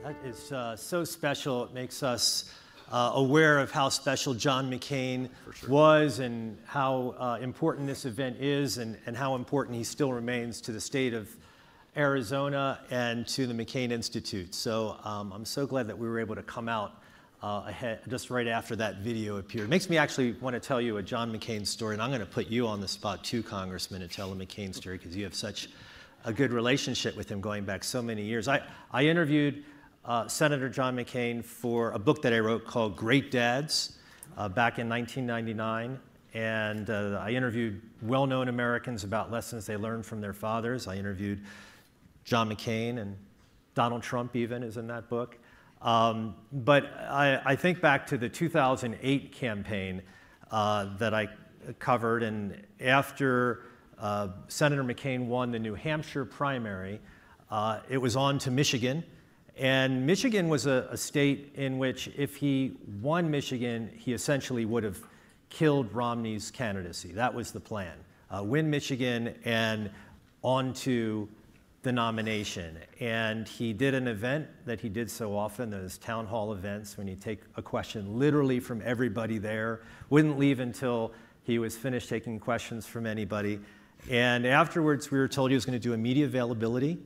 That is so special. It makes us aware of how special John McCain was and how important this event is and how important he still remains to the state of Arizona and to the McCain Institute. So I'm so glad that we were able to come out ahead just right after that video appeared. It makes me actually want to tell you a John McCain story, and I'm going to put you on the spot too, Congressman, to tell a McCain story because you have such a good relationship with him going back so many years. I interviewed Senator John McCain for a book that I wrote called Great Dads back in 1999. And I interviewed well-known Americans about lessons they learned from their fathers. I interviewed John McCain, and Donald Trump even is in that book. But I think back to the 2008 campaign that I covered, and after Senator McCain won the New Hampshire primary, it was on to Michigan. And Michigan was a state in which if he won Michigan, he essentially would have killed Romney's candidacy. That was the plan. Win Michigan and on to the nomination. And he did an event that he did so often, those town hall events, when you take a question literally from everybody there, wouldn't leave until he was finished taking questions from anybody. And afterwards, we were told he was going to do a media availability.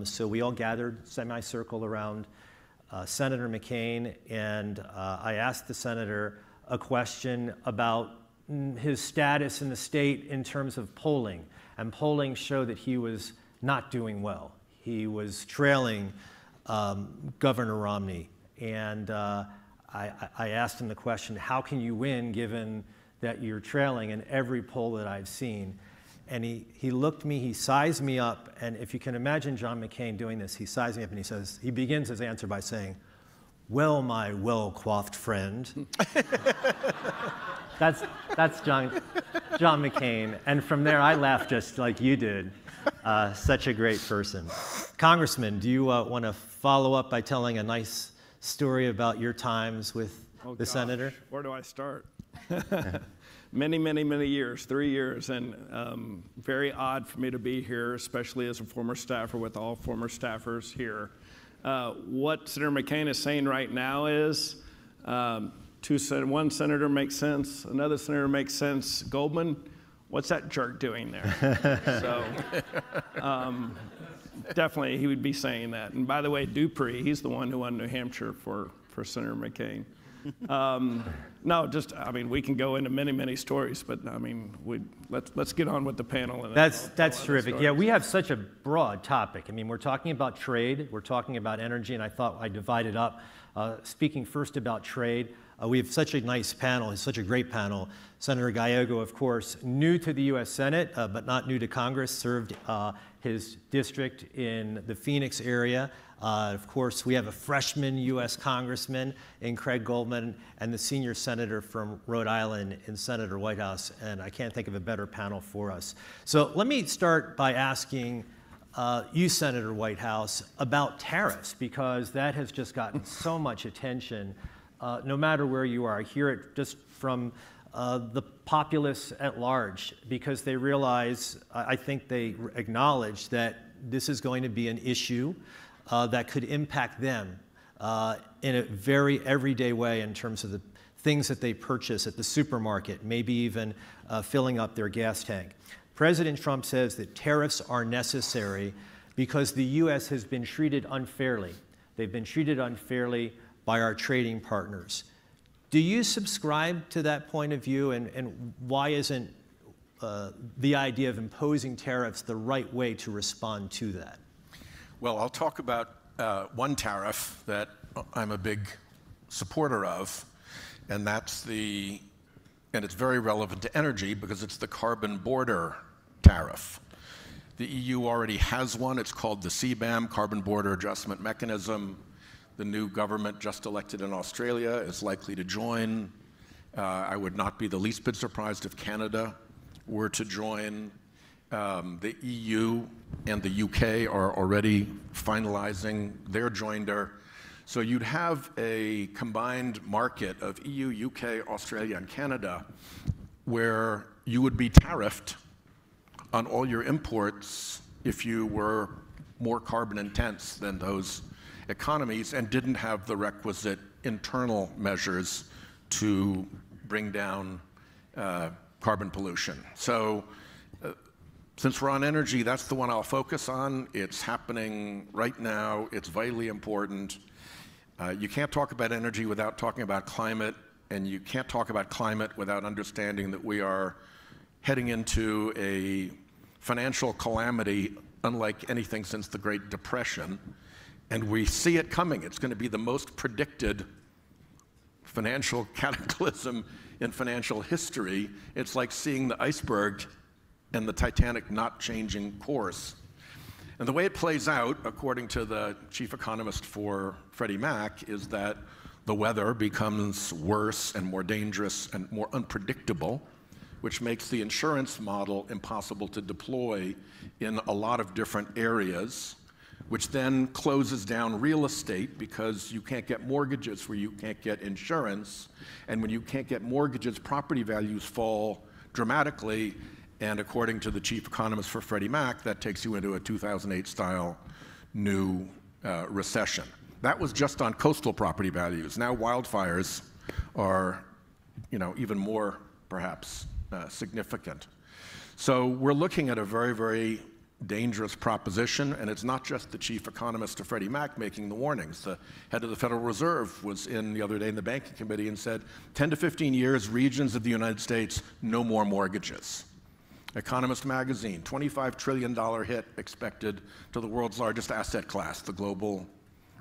So we all gathered semicircle around Senator McCain, and I asked the senator a question about his status in the state in terms of polling. And polling showed that he was not doing well. He was trailing Governor Romney. And I asked him the question, how can you win given that you're trailing in every poll that I've seen? And he looked at me, he sized me up, and if you can imagine John McCain doing this, he sized me up and he says, he begins his answer by saying, "Well, my well-coiffed friend." That's John McCain. And from there, I laughed just like you did. Such a great person. Congressman, do you want to follow up by telling a nice story about your times with the senator? Where do I start? Many, many, many years, 3 years, and very odd for me to be here, especially as a former staffer with all former staffers here. What Senator McCain is saying right now is one senator makes sense, another senator makes sense. Goldman, what's that jerk doing there? So definitely he would be saying that. And by the way, Dupree, he's the one who won New Hampshire for Senator McCain. No, I mean, we can go into many, many stories, but I mean, let's get on with the panel. And that's terrific. Yeah, we have such a broad topic. I mean, we're talking about trade, we're talking about energy, and I thought I'd divide it up. Speaking first about trade, we have such a nice panel, such a great panel. Senator Gallego, of course, new to the U.S. Senate, but not new to Congress, served his district in the Phoenix area. Of course, we have a freshman U.S. Congressman in Craig Goldman and the senior senator from Rhode Island in Senator Whitehouse, and I can't think of a better panel for us. So let me start by asking you, Senator Whitehouse, about tariffs, because that has just gotten so much attention, no matter where you are. I hear it just from the populace at large, because they realize, I think they acknowledge that this is going to be an issue that could impact them in a very everyday way in terms of the things that they purchase at the supermarket, maybe even filling up their gas tank. President Trump says that tariffs are necessary because the U.S. has been treated unfairly. They've been treated unfairly by our trading partners. Do you subscribe to that point of view, and why isn't the idea of imposing tariffs the right way to respond to that? Well, I'll talk about one tariff that I'm a big supporter of, and it's very relevant to energy because it's the carbon border tariff. The EU already has one. It's called the CBAM, Carbon Border Adjustment Mechanism. The new government just elected in Australia is likely to join. I would not be the least bit surprised if Canada were to join. The EU and the UK are already finalizing their joinder. So you'd have a combined market of EU, UK, Australia, and Canada where you would be tariffed on all your imports if you were more carbon intense than those economies and didn't have the requisite internal measures to bring down carbon pollution. So since we're on energy, that's the one I'll focus on. It's happening right now. It's vitally important. You can't talk about energy without talking about climate, and you can't talk about climate without understanding that we are heading into a financial calamity unlike anything since the Great Depression, and we see it coming. It's going to be the most predicted financial cataclysm in financial history. It's like seeing the iceberg and the Titanic not changing course. And the way it plays out, according to the chief economist for Freddie Mac, is that the weather becomes worse and more dangerous and more unpredictable, which makes the insurance model impossible to deploy in a lot of different areas, which then closes down real estate because you can't get mortgages where you can't get insurance. And when you can't get mortgages, property values fall dramatically. And according to the chief economist for Freddie Mac, that takes you into a 2008-style new recession. That was just on coastal property values. Now wildfires are, even more, perhaps, significant. So we're looking at a very, very dangerous proposition, and it's not just the chief economist of Freddie Mac making the warnings. The head of the Federal Reserve was in the other day in the Banking Committee and said, 10 to 15 years, regions of the United States, no more mortgages. Economist magazine, $25 trillion hit expected to the world's largest asset class, the global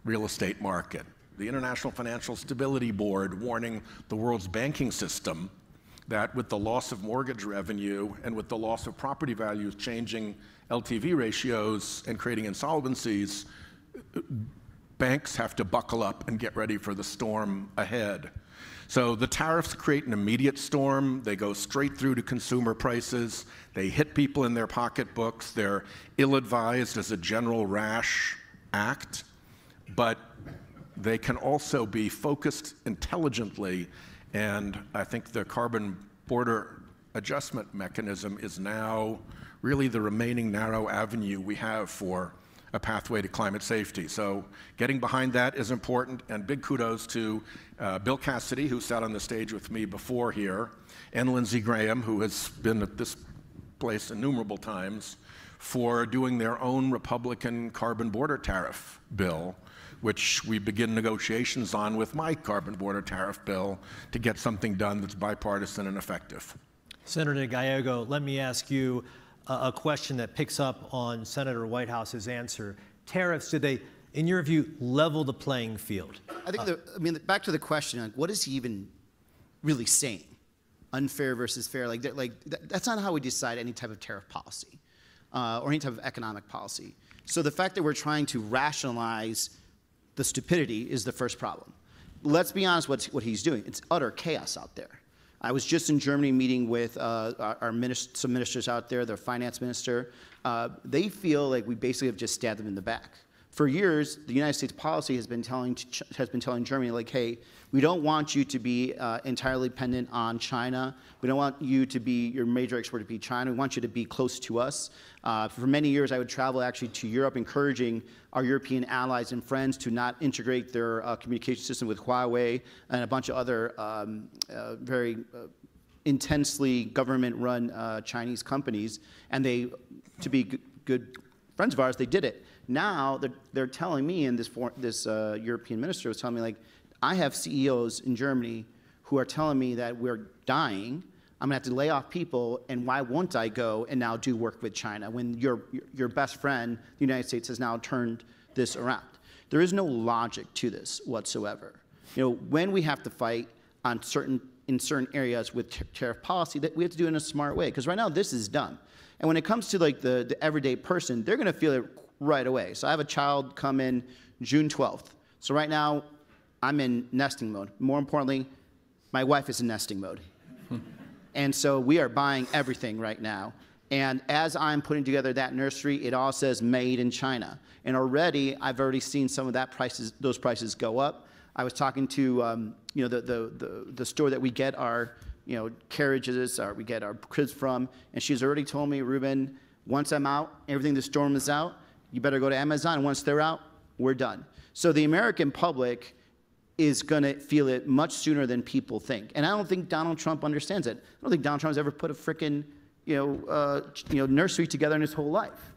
real estate market. The International Financial Stability Board warning the world's banking system that with the loss of mortgage revenue and with the loss of property values changing LTV ratios and creating insolvencies, banks have to buckle up and get ready for the storm ahead. So the tariffs create an immediate storm. They go straight through to consumer prices. They hit people in their pocketbooks. They're ill-advised as a general rash act, but they can also be focused intelligently. And I think the carbon border adjustment mechanism is now really the remaining narrow avenue we have for a pathway to climate safety. So getting behind that is important, and big kudos to Bill Cassidy, who sat on the stage with me before here, and Lindsey Graham, who has been at this place innumerable times, for doing their own Republican carbon border tariff bill, which we begin negotiations on with my carbon border tariff bill to get something done that's bipartisan and effective. Senator Gallego, let me ask you a question that picks up on Senator Whitehouse's answer. Tariffs, did they, in your view, level the playing field? I think, back to the question, like, what is he even really saying? Unfair versus fair, that's not how we decide any type of tariff policy or any type of economic policy. So the fact that we're trying to rationalize the stupidity is the first problem. Let's be honest what he's doing. It's utter chaos out there. I was just in Germany meeting with some ministers out there, their finance minister. They feel like we basically have just stabbed them in the back. For years, the United States policy has been telling Germany, like, hey, we don't want you to be entirely dependent on China. We don't want you to be, your major export to be China. We want you to be close to us. For many years, I would travel actually to Europe, encouraging our European allies and friends to not integrate their communication system with Huawei and a bunch of other very intensely government-run Chinese companies. And they, to be good friends of ours, they did it. Now they're telling me, and this European minister was telling me, like, I have CEOs in Germany who are telling me that we're dying. I'm gonna have to lay off people, and why won't I go and now do work with China when your best friend, the United States, has now turned this around? There is no logic to this whatsoever. When we have to fight on in certain areas with tariff policy, that we have to do it in a smart way, because right now this is dumb. And when it comes to like the everyday person, they're gonna feel it right away. So I have a child come in June 12th. So right now, I'm in nesting mode. More importantly, my wife is in nesting mode. And so we are buying everything right now. And as I'm putting together that nursery, it all says made in China. And I've already seen some of those prices go up. I was talking to the store that we get our carriages, or we get our cribs from, and she's already told me, Ruben, once I'm out, everything the storm is out, you better go to Amazon. And once they're out, we're done. So the American public is going to feel it much sooner than people think. And I don't think Donald Trump understands it. I don't think Donald Trump's ever put a frickin' nursery together in his whole life.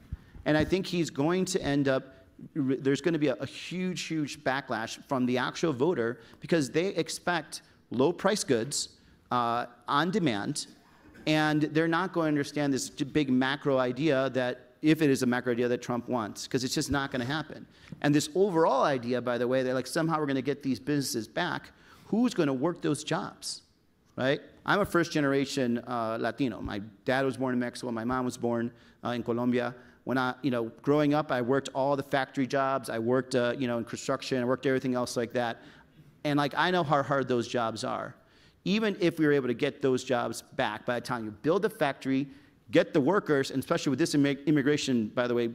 And I think he's going to end up, there's going to be a huge, huge backlash from the actual voter because they expect low-price goods on demand, and they're not going to understand this big macro idea that, if it is a macro idea that Trump wants, because it's just not going to happen. And this overall idea, by the way, that like somehow we're going to get these businesses back, who's going to work those jobs, right? I'm a first-generation Latino. My dad was born in Mexico. My mom was born in Colombia. When growing up, I worked all the factory jobs. I worked, in construction. I worked everything else like that. And I know how hard those jobs are. Even if we were able to get those jobs back, by the time you build a factory, get the workers, and especially with this immigration, by the way,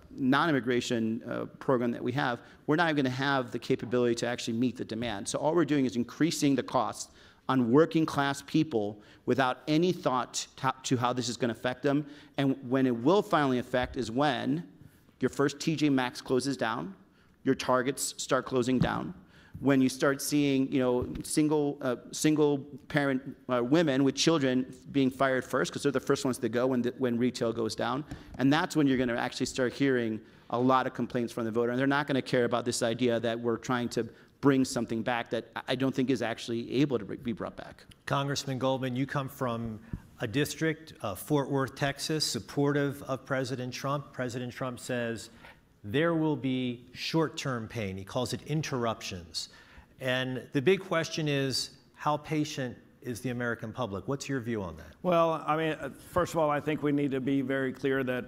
non-immigration program that we have, we're not even going to have the capability to actually meet the demand. So all we're doing is increasing the cost on working class people without any thought to how this is going to affect them. And when it will finally affect is when your first TJ Maxx closes down, your Targets start closing down, when you start seeing, single parent women with children being fired first, because they're the first ones to go when retail goes down. And that's when you're going to actually start hearing a lot of complaints from the voter. And they're not going to care about this idea that we're trying to bring something back that I don't think is actually able to be brought back. Congressman Goldman, you come from a district, Fort Worth, Texas, supportive of President Trump. President Trump says, there will be short-term pain. He calls it interruptions. And the big question is, how patient is the American public? What's your view on that? Well, I mean, first of all, I think we need to be very clear that,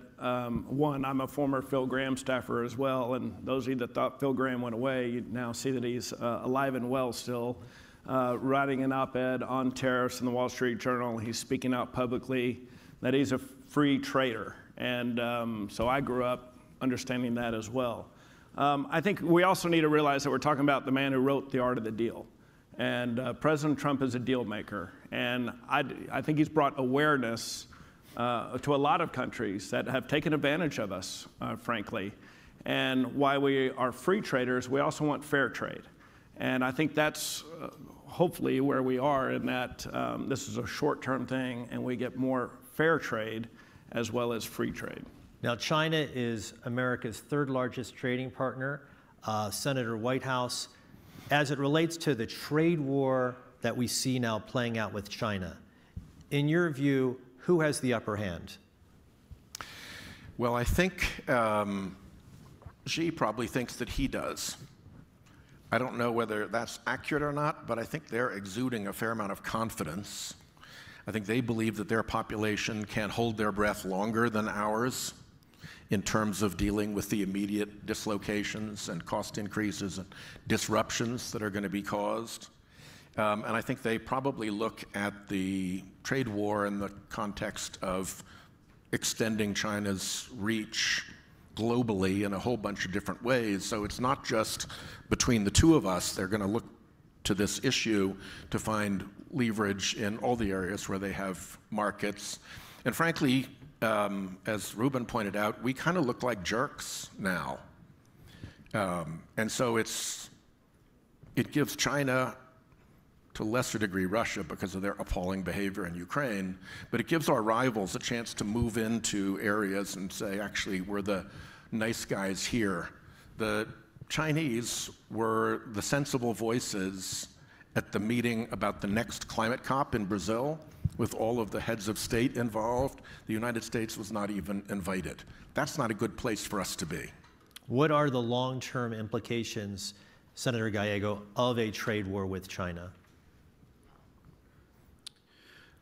one, I'm a former Phil Gramm staffer as well, and those of you that thought Phil Gramm went away, you now see that he's alive and well still, writing an op-ed on tariffs in the Wall Street Journal. He's speaking out publicly that he's a free trader. And so I grew up understanding that as well. I think we also need to realize that we're talking about the man who wrote The Art of the Deal. And President Trump is a deal maker. And I think he's brought awareness to a lot of countries that have taken advantage of us, frankly. And while we are free traders, we also want fair trade. And I think that's hopefully where we are in that this is a short-term thing and we get more fair trade as well as free trade. Now, China is America's third largest trading partner. Senator Whitehouse, as it relates to the trade war that we see now playing out with China, in your view, who has the upper hand? Well, I think Xi probably thinks that he does. I don't know whether that's accurate or not, but I think they're exuding a fair amount of confidence. I think they believe that their population can hold their breath longer than ours in terms of dealing with the immediate dislocations and cost increases and disruptions that are going to be caused. And I think they probably look at the trade war in the context of extending China's reach globally in a whole bunch of different ways. So it's not just between the two of us. They're going to look to this issue to find leverage in all the areas where they have markets. And frankly, as Ruben pointed out, we kind of look like jerks now. And so it gives China, to a lesser degree Russia because of their appalling behavior in Ukraine, but it gives our rivals a chance to move into areas and say, actually, we're the nice guys here. The Chinese were the sensible voices at the meeting about the next climate COP in Brazil, with all of the heads of state involved. The United States was not even invited. That's not a good place for us to be. What are the long-term implications, Senator Gallego, of a trade war with China?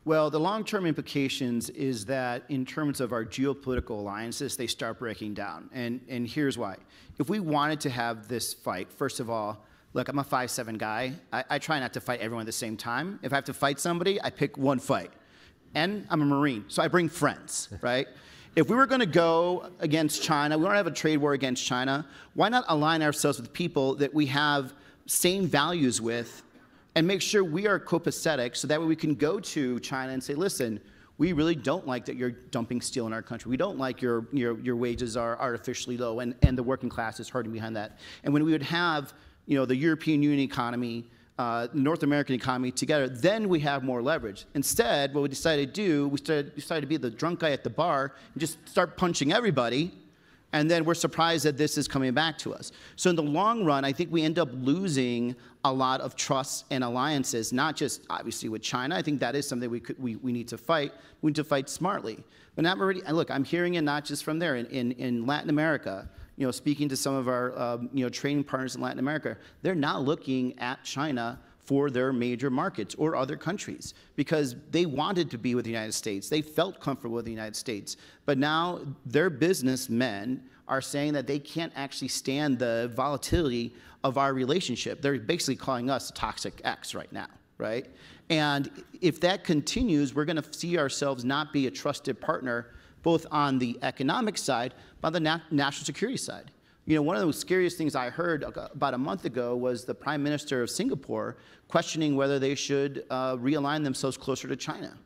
Well, the long-term implications is that in terms of our geopolitical alliances, they start breaking down. And here's why. If we wanted to have this fight, first of all, look, I'm a 5'7" guy. I try not to fight everyone at the same time. If I have to fight somebody, I pick one fight. And I'm a Marine, so I bring friends, right? If we were going to go against China, we want to have a trade war against China, why not align ourselves with people that we have same values with and make sure we are copacetic so that way we can go to China and say, listen, we really don't like that you're dumping steel in our country. We don't like your wages are artificially low, and the working class is hurting behind that. And when we would have the European Union economy, North American economy together, then we have more leverage. Instead, what we decided to do, we decided to be the drunk guy at the bar and just start punching everybody, and then we're surprised that this is coming back to us. So in the long run, I think we end up losing a lot of trust and alliances, not just obviously with China. I think that is something we need to fight. We need to fight smartly. But not already. And look, I'm hearing it not just from there. In Latin America, speaking to some of our trading partners in Latin America, they're now looking at China for their major markets or other countries because they wanted to be with the United States. They felt comfortable with the United States. But now their businessmen are saying that they can't actually stand the volatility of our relationship. They're basically calling us toxic X right now, right? And if that continues, we're going to see ourselves not be a trusted partner both on the economic side, but on the national security side. One of the scariest things I heard about a month ago was the Prime Minister of Singapore questioning whether they should realign themselves closer to China.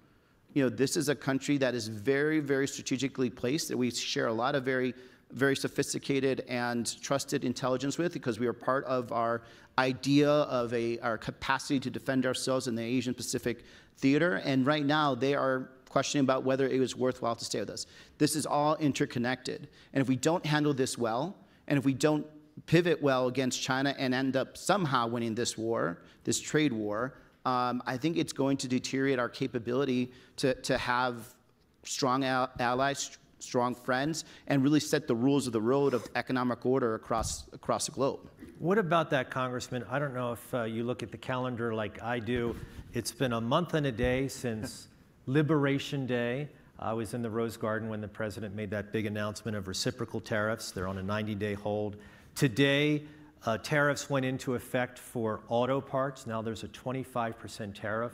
This is a country that is very, very strategically placed, that we share a lot of very, very sophisticated and trusted intelligence with because we are part of our idea of our capacity to defend ourselves in the Asian Pacific theater. And right now, they are questioning about whether it was worthwhile to stay with us. This is all interconnected. And if we don't handle this well, and if we don't pivot well against China and end up somehow winning this war, this trade war, I think it's going to deteriorate our capability to have strong allies, strong friends, and really set the rules of the road of economic order across the globe. What about that, Congressman? I don't know if you look at the calendar like I do. It's been a month and a day since Liberation Day. I was in the Rose Garden when the president made that big announcement of reciprocal tariffs. They're on a 90-day hold. Today, tariffs went into effect for auto parts. Now there's a 25% tariff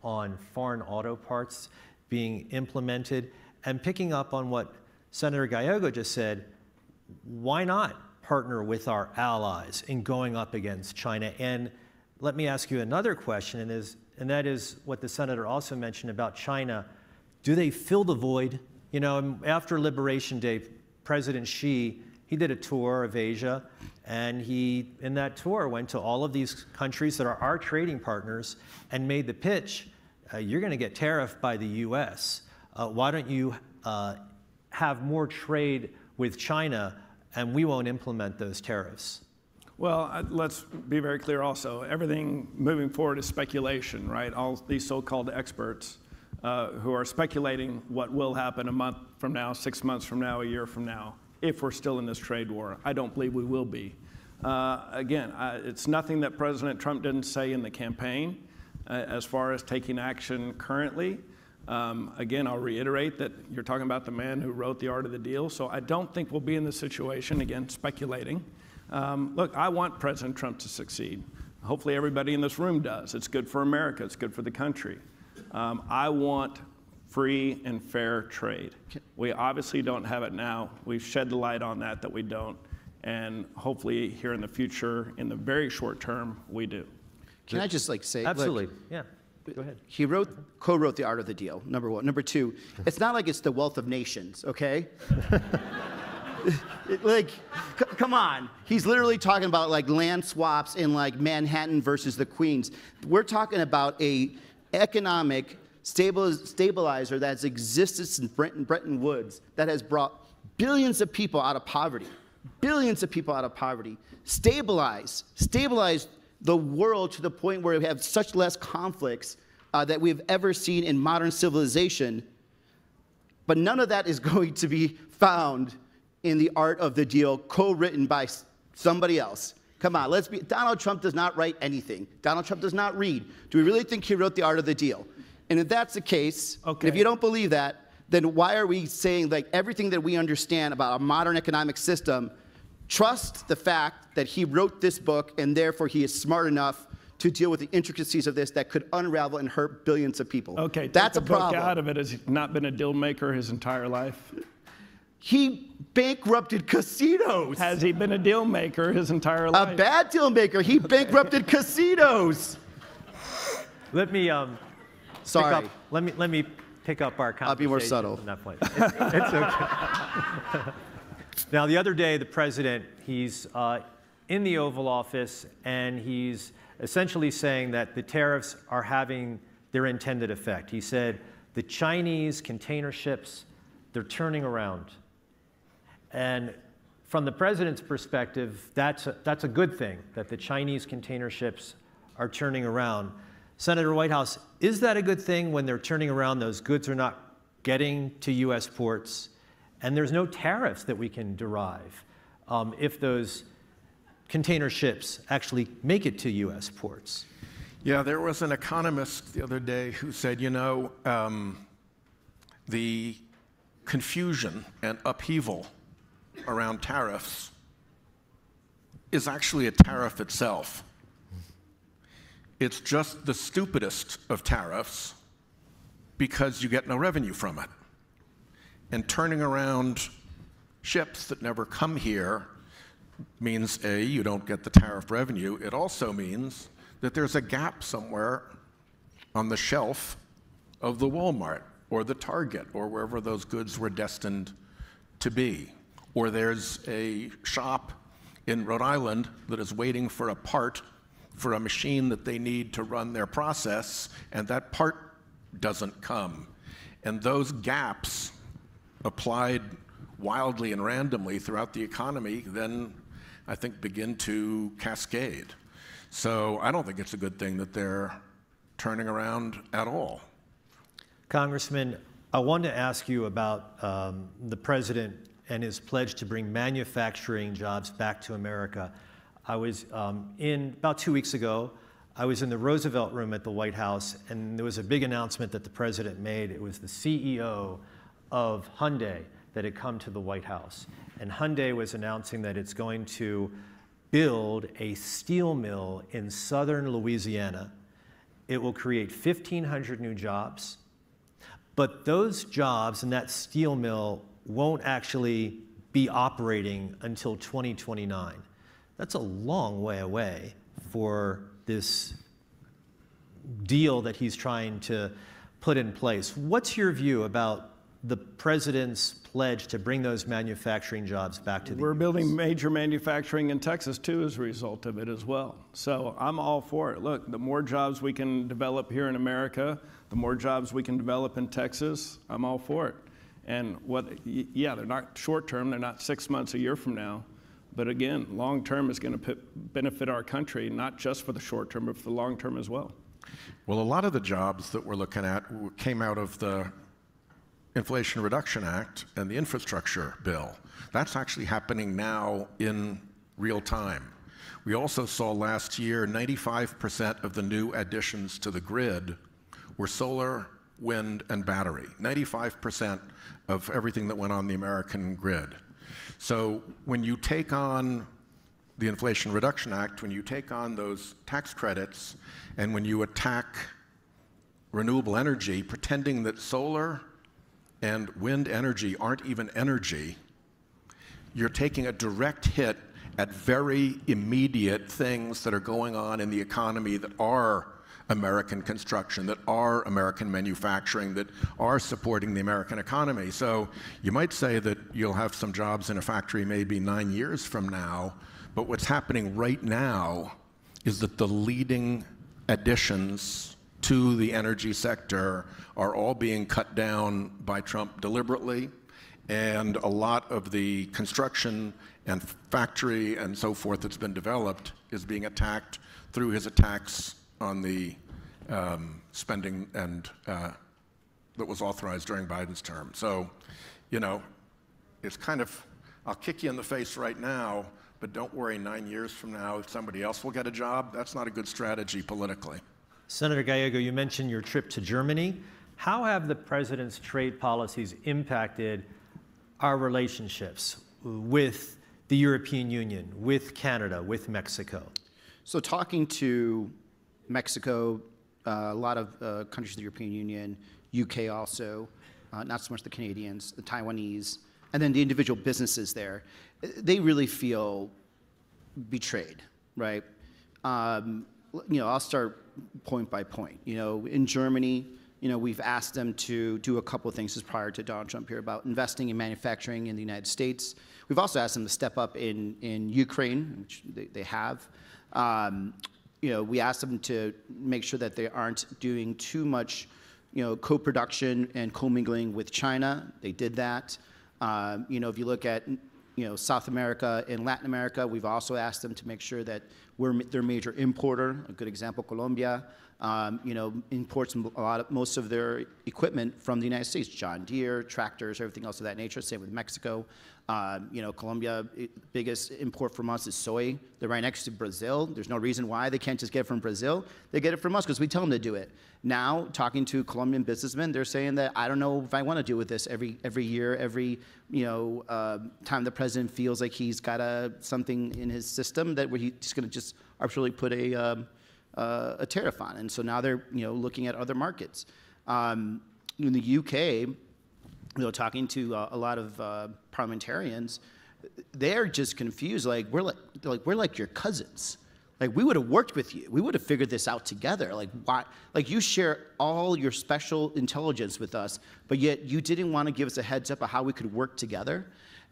on foreign auto parts being implemented. And picking up on what Senator Gallego just said, why not partner with our allies in going up against China? And let me ask you another question, and that is what the senator also mentioned about China. Do they fill the void? After Liberation Day, President Xi, he did a tour of Asia, and he, in that tour, went to all of these countries that are our trading partners and made the pitch, you're going to get tariffed by the U.S. Why don't you have more trade with China, and we won't implement those tariffs? Well, let's be very clear also. Everything moving forward is speculation, right? All these so-called experts who are speculating what will happen a month from now, 6 months from now, a year from now, if we're still in this trade war. I don't believe we will be. Again, it's nothing that President Trump didn't say in the campaign as far as taking action currently. Again, I'll reiterate that you're talking about the man who wrote The Art of the Deal, so I don't think we'll be in this situation, again, speculating. Look, I want President Trump to succeed. Hopefully everybody in this room does. It's good for America. It's good for the country. I want free and fair trade. We obviously don't have it now. We've shed the light on that we don't. And hopefully here in the future, in the very short term, we do. Can I just say, absolutely, look, yeah. Go ahead. He co-wrote The Art of the Deal, number one. Number two, it's not like it's The Wealth of Nations, okay? Come on. He's literally talking about land swaps in Manhattan versus the Queens. We're talking about a economic stabilizer that's existed since Bretton Woods that has brought billions of people out of poverty. Billions of people out of poverty. Stabilized the world to the point where we have such less conflicts that we've ever seen in modern civilization. But none of that is going to be found in The Art of the Deal, co-written by somebody else. Come on, Donald Trump does not write anything. Donald Trump does not read. Do we really think he wrote The Art of the Deal? And if that's the case, okay, if you don't believe that, then why are we saying everything that we understand about a modern economic system, trust the fact that he wrote this book and therefore he is smart enough to deal with the intricacies of this that could unravel and hurt billions of people? Okay, that's a problem. Out of it, has he not been a deal maker his entire life? He bankrupted casinos. Has he been a deal maker his entire life? A bad deal maker. He bankrupted casinos. Let me Sorry. let me pick up our conversation I'll be more subtle. from that point. It's okay. Now, the other day, the president, he's in the Oval Office, and he's essentially saying that the tariffs are having their intended effect. He said the Chinese container ships, they're turning around. And from the president's perspective, that's a good thing, that the Chinese container ships are turning around. Senator Whitehouse, is that a good thing when they're turning around, those goods are not getting to U.S. ports, and there's no tariffs that we can derive if those container ships actually make it to U.S. ports? Yeah, there was an economist the other day who said, you know, the confusion and upheaval around tariffs is actually a tariff itself. It's just the stupidest of tariffs because you get no revenue from it. And turning around ships that never come here means, A, you don't get the tariff revenue. It also means that there's a gap somewhere on the shelf of the Walmart or the Target or wherever those goods were destined to be. Or there's a shop in Rhode Island that is waiting for a part for a machine that they need to run their process, and that part doesn't come. And those gaps applied wildly and randomly throughout the economy then, I think, begin to cascade. So I don't think it's a good thing that they're turning around at all. Congressman, I wanted to ask you about the president and his pledge to bring manufacturing jobs back to America. I was about 2 weeks ago, I was in the Roosevelt Room at the White House, and there was a big announcement that the president made. It was the CEO of Hyundai that had come to the White House. And Hyundai was announcing that it's going to build a steel mill in southern Louisiana. It will create 1,500 new jobs. But those jobs in that steel mill won't actually be operating until 2029. That's a long way away for this deal that he's trying to put in place. What's your view about the president's pledge to bring those manufacturing jobs back to the We're US? building major manufacturing in Texas, too, as a result of it as well. So I'm all for it. Look, the more jobs we can develop here in America, the more jobs we can develop in Texas, I'm all for it. And yeah, they're not short term, they're not 6 months, a year from now. But again, long term is going to benefit our country, not just for the short term, but for the long term as well. Well, a lot of the jobs that we're looking at came out of the Inflation Reduction Act and the infrastructure bill. That's actually happening now in real time. We also saw last year 95% of the new additions to the grid were solar, wind, and battery. 95% of everything that went on the American grid. So when you take on the Inflation Reduction Act, when you take on those tax credits, and when you attack renewable energy, pretending that solar and wind energy aren't even energy, you're taking a direct hit at very immediate things that are going on in the economy that are American construction, that are American manufacturing, that are supporting the American economy. So you might say that you'll have some jobs in a factory maybe 9 years from now, but what's happening right now is that the leading additions to the energy sector are all being cut down by Trump deliberately, and a lot of the construction and factory and so forth that's been developed is being attacked through his attacks on the spending and that was authorized during Biden's term. So, you know, it's kind of, I'll kick you in the face right now, but don't worry, 9 years from now, somebody else will get a job. That's not a good strategy politically. Senator Gallego, you mentioned your trip to Germany. How have the president's trade policies impacted our relationships with the European Union, with Canada, with Mexico? So talking to Mexico, a lot of countries of the European Union, UK also, not so much the Canadians, the Taiwanese, and then the individual businesses there, they really feel betrayed, right? You know, I'll start point by point. You know, in Germany, we've asked them to do a couple of things as prior to Donald Trump here about investing in manufacturing in the United States. We've also asked them to step up in Ukraine, which they have. We asked them to make sure that they aren't doing too much, co-production and commingling with China. They did that. If you look at South America and Latin America, we've also asked them to make sure that we're their major importer. A good example, Colombia, imports most of their equipment from the United States, John Deere, tractors, everything else of that nature. Same with Mexico. Colombia, biggest import from us is soy. They're right next to Brazil. There's no reason why they can't just get it from Brazil. They get it from us because we tell them to do it. Now, talking to Colombian businessmen, they're saying that I don't know if I want to deal with this every year, every time the president feels like he's got something in his system that where he's going to just arbitrarily put a tariff on. And so now they're looking at other markets. In the UK, talking to a lot of parliamentarians, they're just confused. We're like your cousins. We would have worked with you. We would have figured this out together. Why? You share all your special intelligence with us, but yet you didn't want to give us a heads up of how we could work together.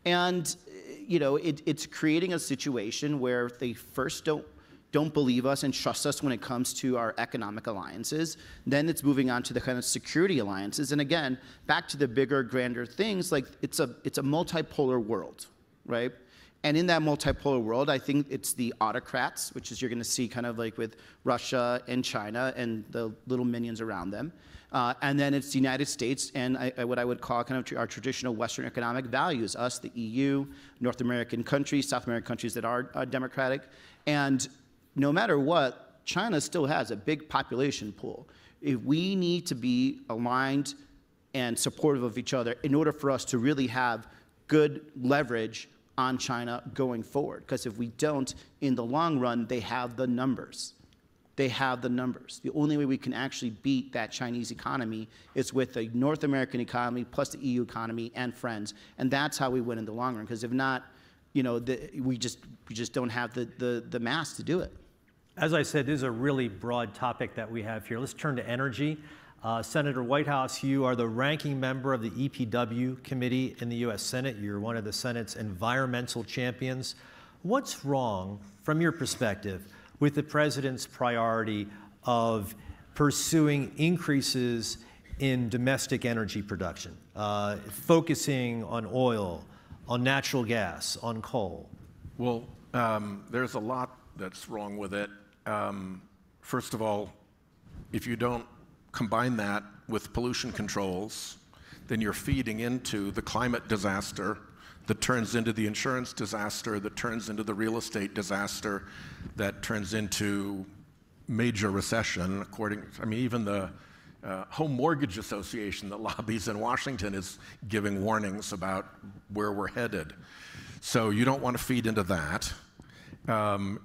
And it's creating a situation where they first don't believe us and trust us when it comes to our economic alliances. Then it's moving on to the kind of security alliances. And again, back to the bigger, grander things, it's a multipolar world, right? And in that multipolar world, I think it's the autocrats, which is you're going to see kind of with Russia and China and the little minions around them. And then it's the United States and what I would call kind of our traditional Western economic values, us, the EU, North American countries, South American countries that are democratic. And no matter what, China still has a big population pool. We need to be aligned and supportive of each other in order for us to really have good leverage on China going forward. Because if we don't, in the long run, they have the numbers. They have the numbers. The only way we can actually beat that Chinese economy is with the North American economy plus the EU economy and friends. And that's how we win in the long run. Because if not, we just don't have the mass to do it. As I said, this is a really broad topic that we have here. Let's turn to energy. Senator Whitehouse, you are the ranking member of the EPW committee in the U.S. Senate. You're one of the Senate's environmental champions. What's wrong, from your perspective, with the president's priority of pursuing increases in domestic energy production, focusing on oil, on natural gas, on coal? Well, there's a lot that's wrong with it. First of all, if you don't combine that with pollution controls, then you're feeding into the climate disaster that turns into the insurance disaster, that turns into the real estate disaster, that turns into major recession. Even the Home Mortgage Association that lobbies in Washington is giving warnings about where we're headed. So you don't want to feed into that.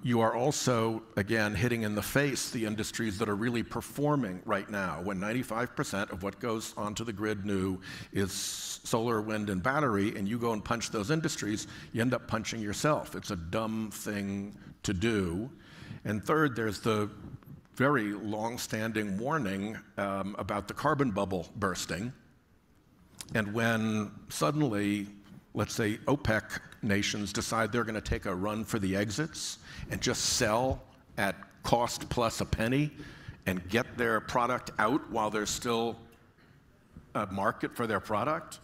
You are also, again, hitting in the face the industries that are really performing right now. When 95% of what goes onto the grid new is solar, wind, and battery, and you go and punch those industries, you end up punching yourself. It's a dumb thing to do. And third, there's the very long-standing warning about the carbon bubble bursting. And when suddenly, let's say, OPEC nations decide they're going to take a run for the exits and just sell at cost plus a penny and get their product out while there's still a market for their product,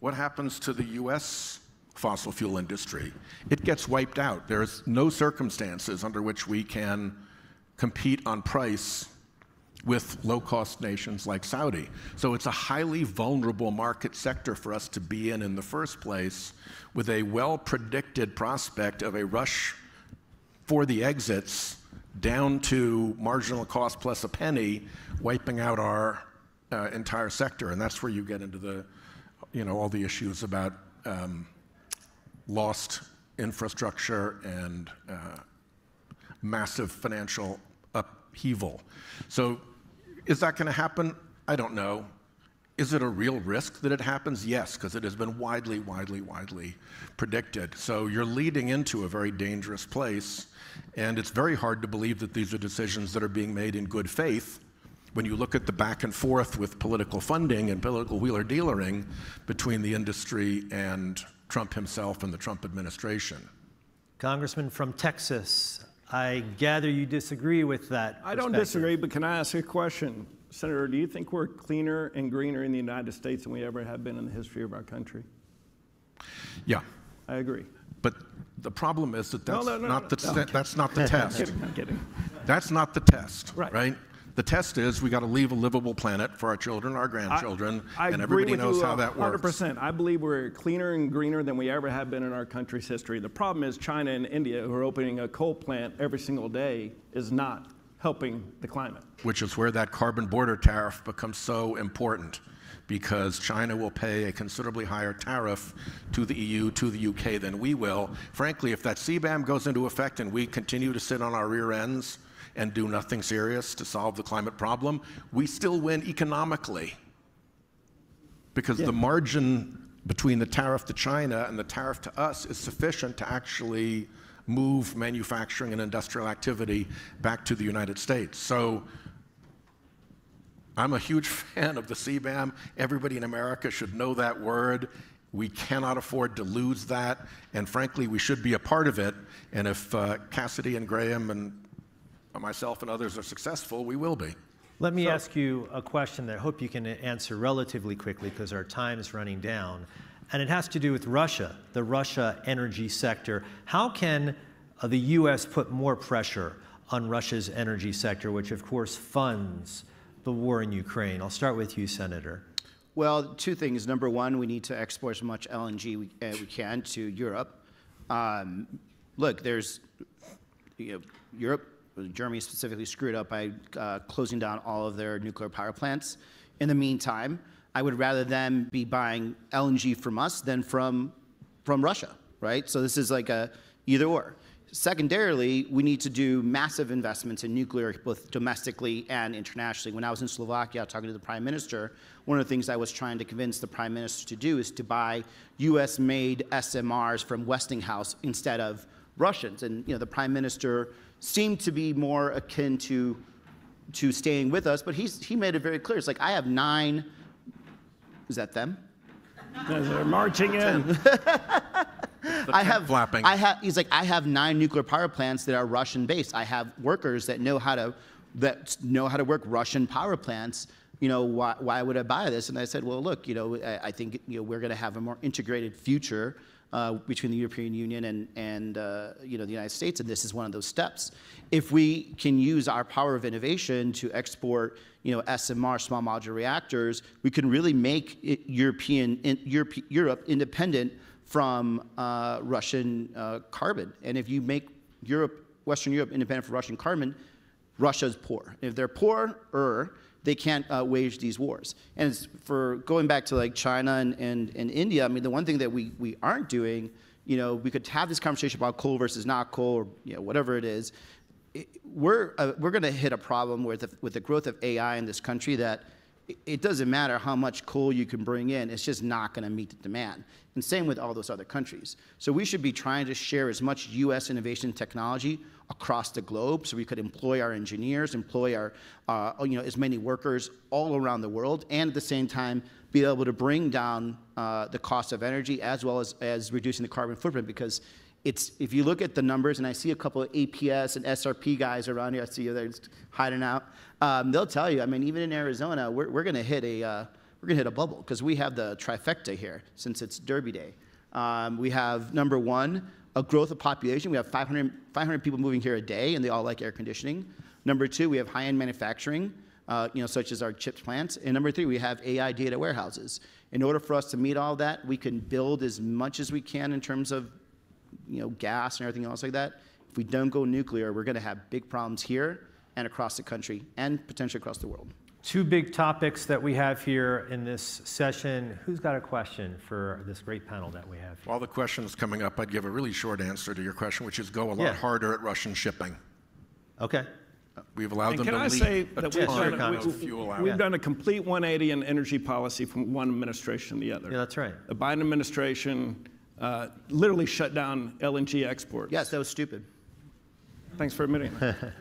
what happens to the U.S. fossil fuel industry? It gets wiped out. There's no circumstances under which we can compete on price with low-cost nations like Saudi. So it's a highly vulnerable market sector for us to be in the first place, with a well-predicted prospect of a rush for the exits down to marginal cost plus a penny, wiping out our entire sector. And that's where you get into the, all the issues about lost infrastructure and massive financial upheaval. So is that going to happen? I don't know. Is it a real risk that it happens? Yes, because it has been widely predicted. So you're leading into a very dangerous place, and it's very hard to believe that these are decisions that are being made in good faith when you look at the back and forth with political funding and political wheeler-dealering between the industry and Trump himself and the Trump administration. Congressman from Texas, I gather you disagree with that I don't disagree, but can I ask a question? Senator, do you think we're cleaner and greener in the United States than we ever have been in the history of our country? Yeah. I agree. But the problem is that that's not the test. I'm kidding. That's not the test, Right. right? The test is we got to leave a livable planet for our children, our grandchildren, and everybody knows how that works. 100%. I believe we're cleaner and greener than we ever have been in our country's history. The problem is China and India, who are opening a coal plant every single day, is not helping the climate. Which is where that carbon border tariff becomes so important, because China will pay a considerably higher tariff to the EU, to the UK than we will. Frankly, if that CBAM goes into effect and we continue to sit on our rear ends and do nothing serious to solve the climate problem, we still win economically. Because the margin between the tariff to China and the tariff to us is sufficient to actually move manufacturing and industrial activity back to the United States. So I'm a huge fan of the CBAM. Everybody in America should know that word. We cannot afford to lose that. And frankly, we should be a part of it. And if Cassidy and Graham and myself and others are successful, we will be. Let me ask you a question that I hope you can answer relatively quickly because our time is running down. And it has to do with Russia, the Russia energy sector. How can the U.S. put more pressure on Russia's energy sector, which of course funds the war in Ukraine? I'll start with you, Senator. Well, two things. Number one, we need to export as much LNG we can to Europe. Look, there's Europe, Germany specifically screwed up by closing down all of their nuclear power plants. In the meantime, I would rather them be buying LNG from us than from Russia, right? So this is like a either or. Secondarily, we need to do massive investments in nuclear, both domestically and internationally. When I was in Slovakia talking to the Prime Minister, one of the things I was trying to convince the Prime Minister to do is to buy US-made SMRs from Westinghouse instead of Russians. And the Prime Minister seemed to be more akin to staying with us, but he made it very clear. It's like, I have 9, is that them? They're marching in. He's like, I have 9 nuclear power plants that are Russian-based. I have workers that know how to work Russian power plants. Why would I buy this? And I said, well, look, I think we're going to have a more integrated future between the European Union and the United States, and this is one of those steps. If we can use our power of innovation to export, SMR, small modular reactors, we can really make Europe independent from Russian carbon. And if you make Western Europe independent from Russian carbon, Russia's poor. If they're poorer, they can't wage these wars. And for going back to like China and India, I mean, the one thing that we aren't doing, we could have this conversation about coal versus not coal, or whatever it is. We're going to hit a problem with the growth of AI in this country that it doesn't matter how much coal you can bring in, it's just not going to meet the demand. And same with all those other countries. So we should be trying to share as much U.S. innovation technology across the globe so we could employ our engineers, employ our, as many workers all around the world, and at the same time be able to bring down the cost of energy as well as reducing the carbon footprint. Because if you look at the numbers, and I see a couple of APS and SRP guys around here, I see you there hiding out. They'll tell you. I mean, even in Arizona, we're going to hit a bubble because we have the trifecta here since it's Derby Day. We have number one, a growth of population. We have 500 people moving here a day, and they all like air conditioning. Number two, we have high-end manufacturing, such as our chips plants. And number three, we have AI data warehouses. In order for us to meet all that, we can build as much as we can in terms of gas and everything else like that. If we don't go nuclear, we're going to have big problems here and across the country and potentially across the world. Two big topics that we have here in this session. Who's got a question for this great panel that we have here? While the question is coming up, I'd give a really short answer to your question, which is go a lot harder at Russian shipping. Okay. We've allowed them to leak a ton of fuel out. We've done a complete 180 in energy policy from one administration to the other. Yeah, that's right. The Biden administration literally shut down LNG exports. Yes, that was stupid. Thanks for admitting that.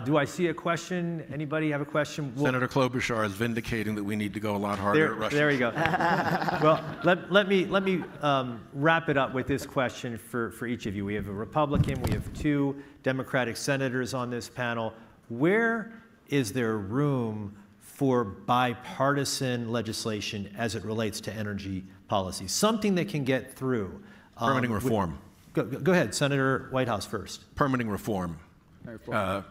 Do I see a question? Anybody have a question? Senator Klobuchar is vindicating that we need to go a lot harder at Russia. There you go. Well, let me wrap it up with this question for each of you. We have a Republican, we have 2 Democratic senators on this panel. Where is there room for bipartisan legislation as it relates to energy policy? Something that can get through. Permitting reform. Go ahead, Senator Whitehouse first. Permitting reform.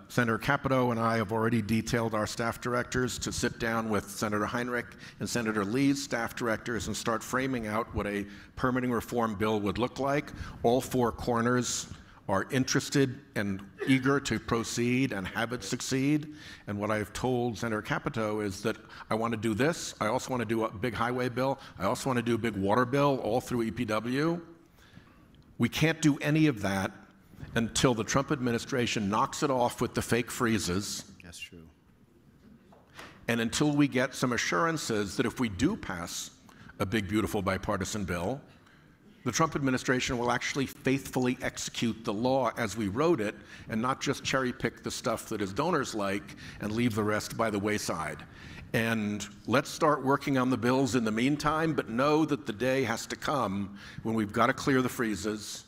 Senator Capito and I have already detailed our staff directors to sit down with Senator Heinrich and Senator Lee's staff directors and start framing out what a permitting reform bill would look like. All 4 corners are interested and eager to proceed and have it succeed. And what I've told Senator Capito is that I want to do this. I also want to do a big highway bill. I also want to do a big water bill, all through EPW. We can't do any of that until the Trump administration knocks it off with the fake freezes. That's true. And until we get some assurances that if we do pass a big, beautiful bipartisan bill, the Trump administration will actually faithfully execute the law as we wrote it and not just cherry pick the stuff that his donors like and leave the rest by the wayside. And let's start working on the bills in the meantime, but know that the day has to come when we've got to clear the freezes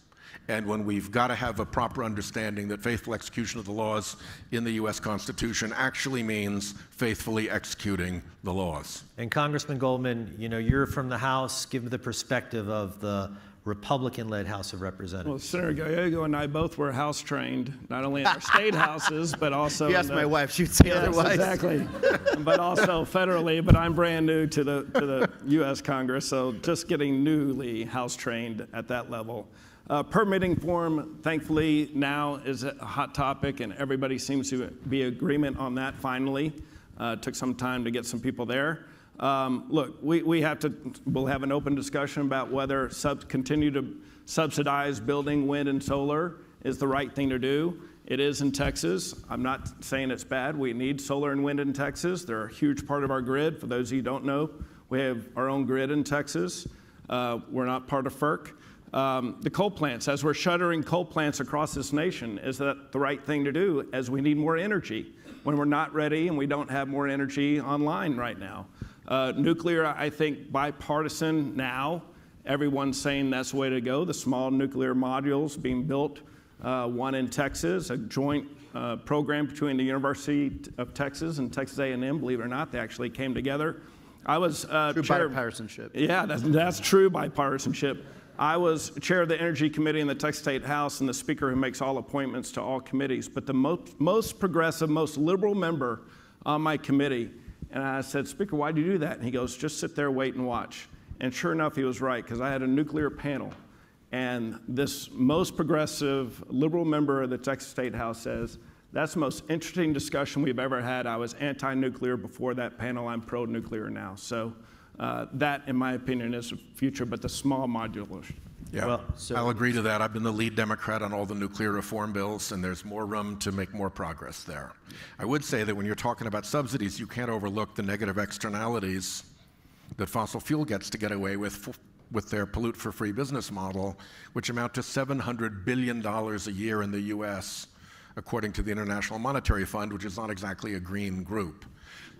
and when we've got to have a proper understanding that faithful execution of the laws in the U.S. Constitution actually means faithfully executing the laws. And Congressman Goldman, you know, you're from the House. Give the perspective of the Republican-led House of Representatives. Well, Senator Gallego and I both were House trained, not only in our state houses, but also. You asked my wife; she'd say otherwise. Exactly, but also federally. But I'm brand new to the U.S. Congress, so just getting newly House trained at that level. Permitting reform, thankfully, now is a hot topic, and everybody seems to be in agreement on that finally. It took some time to get some people there. Look, we'll have an open discussion about whether continue to subsidize building wind and solar is the right thing to do. It is in Texas. I'm not saying it's bad. We need solar and wind in Texas. They're a huge part of our grid. For those of you who don't know, we have our own grid in Texas. We're not part of FERC. The coal plants, as we're shuttering coal plants across this nation, is that the right thing to do as we need more energy when we're not ready and we don't have more energy online right now. Nuclear, I think, bipartisan now. Everyone's saying that's the way to go. The small nuclear modules being built, one in Texas, a joint program between the University of Texas and Texas A&M. Believe it or not, they actually came together. I was true bipartisanship. Yeah, that's true bipartisanship. I was chair of the Energy Committee in the Texas State House and the speaker who makes all appointments to all committees. But the most progressive, most liberal member on my committee, and I said, Speaker, why do you do that? And he goes, just sit there, wait and watch. And sure enough, he was right, because I had a nuclear panel. And this most progressive liberal member of the Texas State House says, that's the most interesting discussion we've ever had. I was anti-nuclear before that panel. I'm pro-nuclear now. So that, in my opinion, is the future, but the small modular. Yeah, well, I'll agree to that. I've been the lead Democrat on all the nuclear reform bills, and there's more room to make more progress there. I would say that when you're talking about subsidies, you can't overlook the negative externalities that fossil fuel gets to get away with their pollute-for-free business model, which amount to $700 billion a year in the U.S., according to the International Monetary Fund, which is not exactly a green group.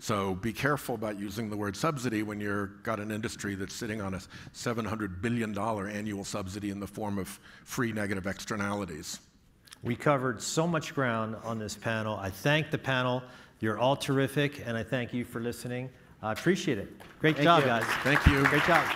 So be careful about using the word subsidy when you've got an industry that's sitting on a $700 billion annual subsidy in the form of free negative externalities. We covered so much ground on this panel. I thank the panel. You're all terrific, and I thank you for listening. I appreciate it. Great job, guys. Thank you. Great job.